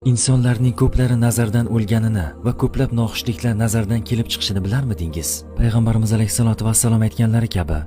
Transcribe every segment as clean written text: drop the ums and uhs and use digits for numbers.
insonlarning ko'plari nazardan o'lganini va ko'plab noxushliklar nazardan kelib chiqishini bilarmidingiz? Payg'ambarimiz alayhisolatu vassalom aytganlari kabi,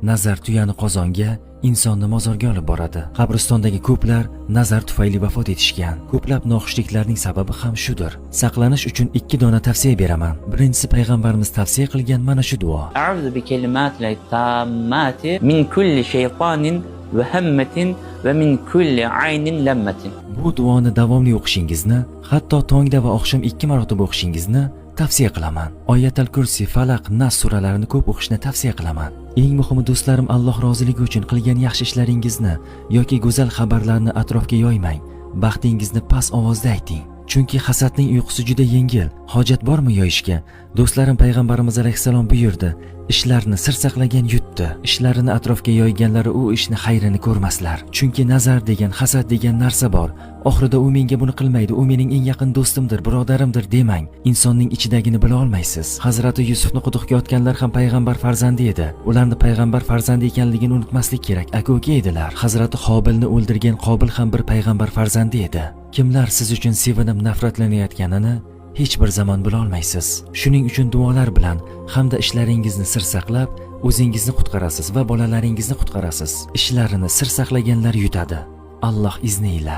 nazar tuyani qozonga, insonni mozorga olib boradi. Qabristondagi ko'plar nazar tufayli vafot etishgan. Ko'plab noxushliklarning sababi ham shudir. Saqlanish uchun 2 dona tavsiya beraman. Birinchisi payg'ambarimiz tavsiya qilgan mana shu duo. A'udhu bi kalimatil tammati min kulli shaytonin va hammatin va min kulli aynin lammatin. Bu duoni davomli o'qishingizni, hatto tongda va oqshom 2 marotaba o'qishingizni tavsiya qilaman. Oyatul Kursi, Falaq, Nas suralarini ko'p o'qishni tavsiya qilaman. Eng muhimi do'stlarim, Alloh roziligi uchun qilgan yaxshi ishlaringizni yoki go'zal xabarlarni atrofga yoymang. Baxtingizni past ovozda ayting. Chunki hasadning uyqusi juda yengil. Hojat bormi yoyishga? Do'stlarim, payg'ambarimiz alayhisalom buyurdi: ishlarni sir saqlagan yutdi. Ishlarini atrofga yoyganlari u ishni xayrini ko'rmaslar. Chunki nazar degan, hasad degan narsa bor. Oxirida u menga buni qilmaydi, u mening eng yaqin do'stimdir, birodarimdir demang. Insonning ichidagini bila olmaysiz. Hazrati Yusufni quduqqa otganlar ham payg'ambar farzandi edi. Ularni payg'ambar farzandi ekanligini unutmaslik kerak. Aka-uka edilar. Hazrati Qobilni o'ldirgan Qobil ham bir payg'ambar farzandi edi. Kimlar siz uchun sevinib nafratlanayotganini hech bir zamon bila olmaysiz. Shuning uchun duolar bilan hamda ishlaringizni sir saqlab, o'zingizni qutqarasiz va bolalaringizni qutqarasiz. Ishlarini sir saqlaganlar yutadi. Alloh izni ila.